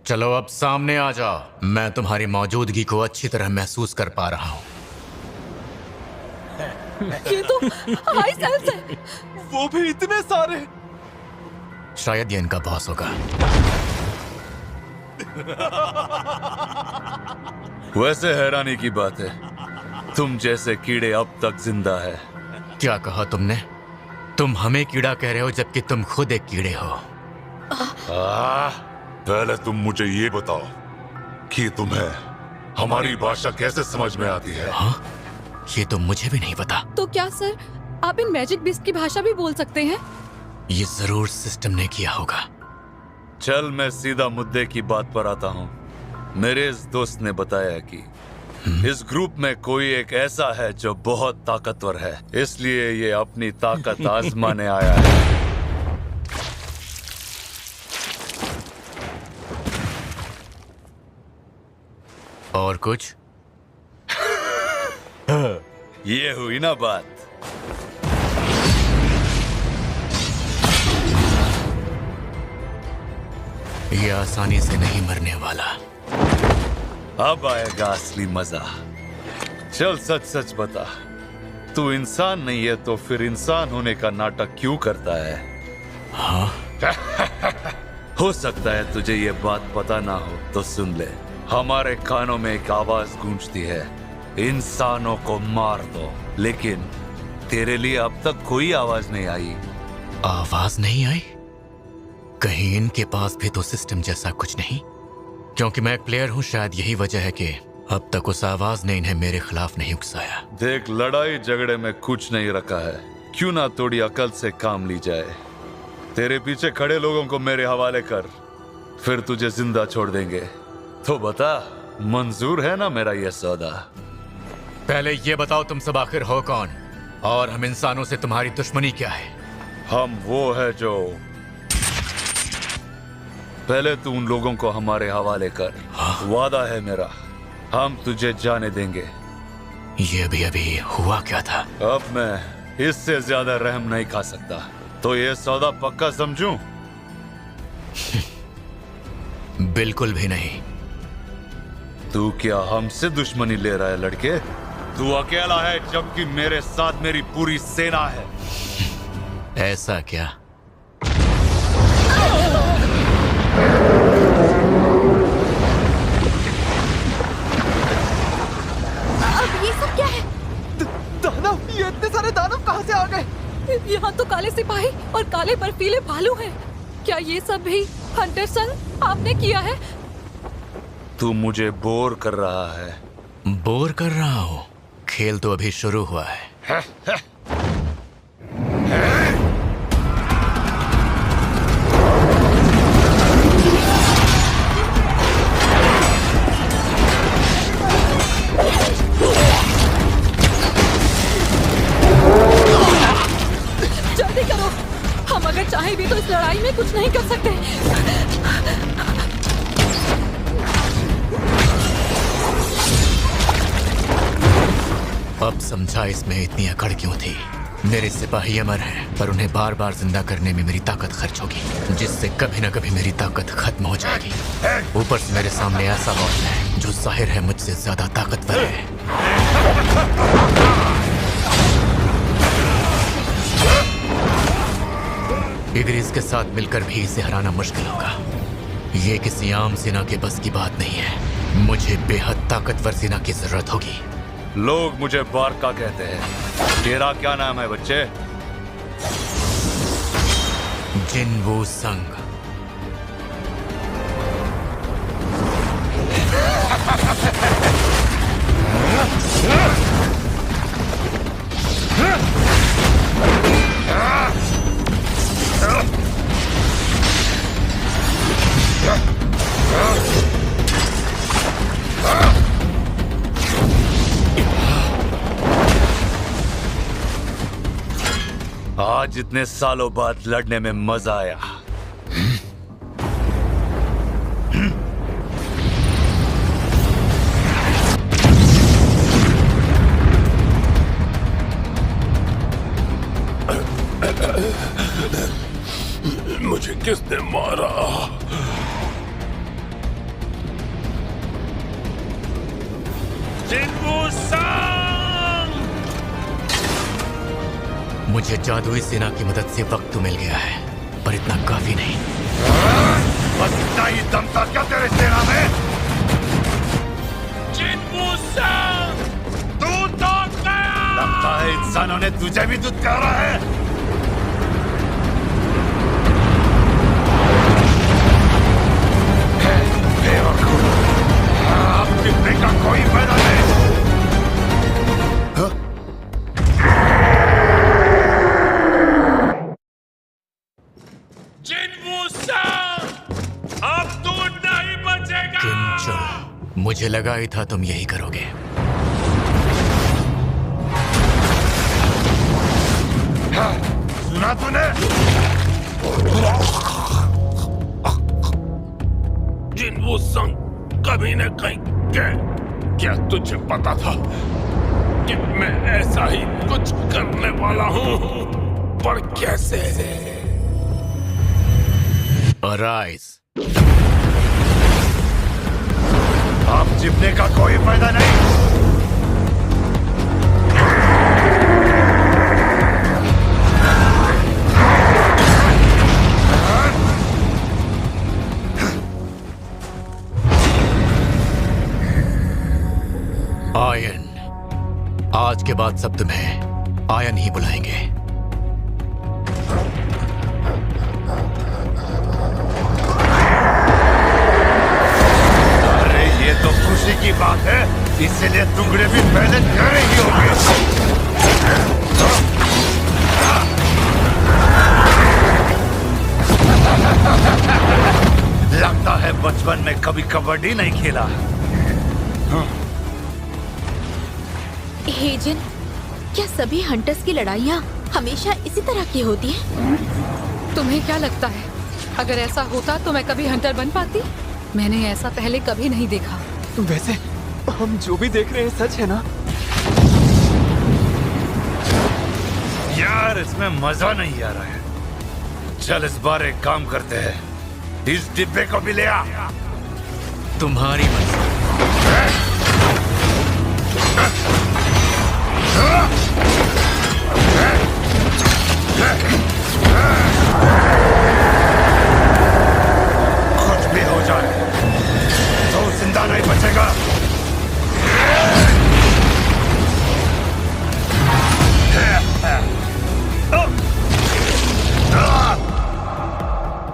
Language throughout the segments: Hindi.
चलो अब सामने आ जाओ। मैं तुम्हारी मौजूदगी को अच्छी तरह महसूस कर पा रहा हूँ। ये तो हाई सेल्स है। वो भी इतने सारे। शायद ये इनका बॉस होगा। वैसे हैरानी की बात है, तुम जैसे कीड़े अब तक जिंदा है। क्या कहा तुमने? तुम हमें कीड़ा कह रहे हो जबकि तुम खुद एक कीड़े हो। पहले तुम मुझे ये बताओ कि तुम्हें हमारी भाषा कैसे समझ में आती है? हाँ? ये तो मुझे भी नहीं पता। तो क्या सर आप इन मैजिक बिस्ट की भाषा भी बोल सकते हैं? ये जरूर सिस्टम ने किया होगा। चल मैं सीधा मुद्दे की बात पर आता हूँ। मेरे इस दोस्त ने बताया कि इस ग्रुप में कोई एक ऐसा है जो बहुत ताकतवर है, इसलिए ये अपनी ताकत आजमाने आया है। और कुछ? ये हुई ना बात। ये आसानी से नहीं मरने वाला। अब आएगा असली मजा। चल सच सच बता, तू इंसान नहीं है तो फिर इंसान होने का नाटक क्यों करता है? हाँ? हो सकता है तुझे ये बात पता ना हो तो सुन ले। हमारे कानों में एक आवाज गूंजती है, इंसानों को मार दो। लेकिन तेरे लिए अब तक कोई आवाज नहीं आई। आवाज नहीं आई? कहीं इनके पास भी तो सिस्टम जैसा कुछ नहीं? क्योंकि मैं एक प्लेयर हूं, शायद यही वजह है कि अब तक उस आवाज ने इन्हें मेरे खिलाफ नहीं उकसाया। देख, लड़ाई झगड़े में कुछ नहीं रखा है, क्यों ना थोड़ी अकल से काम ली जाए। तेरे पीछे खड़े लोगों को मेरे हवाले कर, फिर तुझे जिंदा छोड़ देंगे। तो बता, मंजूर है ना मेरा ये सौदा? पहले ये बताओ तुम सब आखिर हो कौन, और हम इंसानों से तुम्हारी दुश्मनी क्या है? हम वो है जो... पहले तू उन लोगों को हमारे हवाले कर। वादा है मेरा, हम तुझे जाने देंगे। ये भी अभी हुआ क्या था? अब मैं इससे ज्यादा रहम नहीं खा सकता, तो ये सौदा पक्का समझूं? बिल्कुल भी नहीं। तू क्या हमसे दुश्मनी ले रहा है लड़के? तू अकेला है जबकि मेरे साथ मेरी पूरी सेना है। ऐसा क्या? अब ये सब क्या है? दानव! ये इतने सारे दानव कहाँ से आ गए? यहाँ तो काले सिपाही और काले बर्फीले भालू हैं। क्या ये सब भी हंटर संग आपने किया है? तू मुझे बोर कर रहा है। बोर कर रहा हूँ? खेल तो अभी शुरू हुआ है। जल्दी करो, हम अगर चाहें भी तो इस लड़ाई में कुछ नहीं कर सकते। अब समझा इसमें इतनी अकड़ क्यों थी। मेरे सिपाही अमर हैं, पर उन्हें बार बार जिंदा करने में मेरी ताकत खर्च होगी, जिससे कभी न कभी मेरी ताकत खत्म हो जाएगी। ऊपर से मेरे सामने ऐसा बॉस है जो जाहिर है मुझसे ज्यादा ताकतवर है। इग्रिस के साथ मिलकर भी इसे हराना मुश्किल होगा। ये किसी आम सेना के बस की बात नहीं है। मुझे बेहद ताकतवर सेना की जरूरत होगी। लोग मुझे बारका कहते हैं। तेरा क्या नाम है बच्चे? जिनवू संग। आज इतने सालों बाद लड़ने में मजा आया। मुझे किसने मारा? मुझे जादुई सेना की मदद से वक्त तो मिल गया है, पर इतना काफी नहीं। बस इतना ही दम था क्या तेरे सेना में? तू तो लगता है इंसानों ने तुझे भी दुत्कारा है। बेवकूफ, अब टिकने का कोई फायदा नहीं। अब तू नहीं बचेगा। किंचुल, मुझे लगा ही था तुम यही करोगे। सुना तूने? जिनवू संग कभी न कहीं के। क्या तुझे पता था कि मैं ऐसा ही कुछ करने वाला हूँ? पर कैसे? Arise. अब चिपने का कोई फायदा नहीं। आयन, आज के बाद सब तुम्हें आयन ही बुलाएंगे। अरे ये तो खुशी की बात है, इसलिए टुकड़े भी पहले तेरे ही होंगे। लगता है बचपन में कभी कबड्डी नहीं खेला। हेजन, क्या सभी हंटर्स की लड़ाइयाँ हमेशा इसी तरह की होती हैं? तुम्हें क्या लगता है, अगर ऐसा होता तो मैं कभी हंटर बन पाती? मैंने ऐसा पहले कभी नहीं देखा। वैसे हम जो भी देख रहे हैं सच है ना? यार इसमें मजा नहीं आ रहा है। चल इस बार एक काम करते हैं, इस डिब्बे को भी ले आ। तुम्हारी मर्जी। कुछ भी हो जाए तो जिंदा नहीं बचेगा।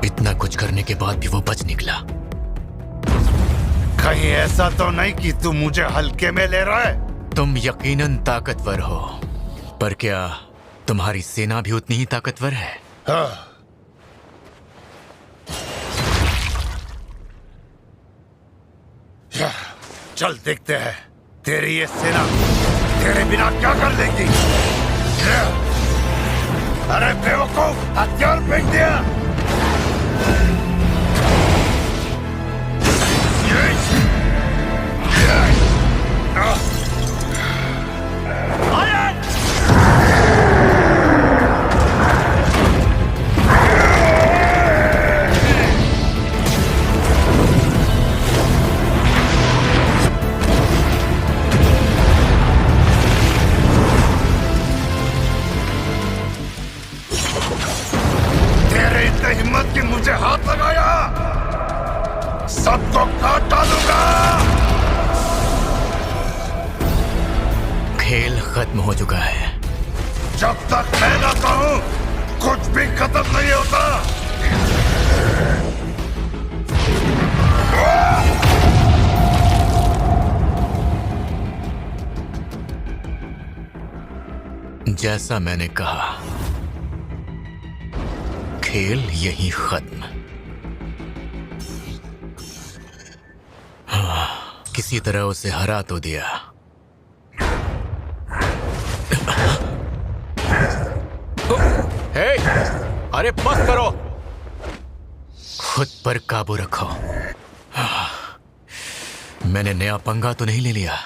इतना कुछ करने के बाद भी वो बच निकला। कहीं ऐसा तो नहीं कि तू मुझे हल्के में ले रहा है? तुम यकीनन ताकतवर हो, पर क्या तुम्हारी सेना भी उतनी ही ताकतवर है? हाँ। चल देखते हैं तेरी ये सेना तेरे बिना क्या कर लेगी। अरे बेवकूफ, हथियार फेंक दिया। तेरे इतने हिम्मत की मुझे हाथ लगाया, सबको काट डालूंगा। खेल खत्म हो चुका है। जब तक मैं ना कहूं कुछ भी खत्म नहीं होता। जैसा मैंने कहा, खेल यहीं खत्म। हाँ, किसी तरह उसे हरा तो दिया। हे, अरे बस करो, खुद पर काबू रखो। हाँ, मैंने नया पंगा तो नहीं ले लिया।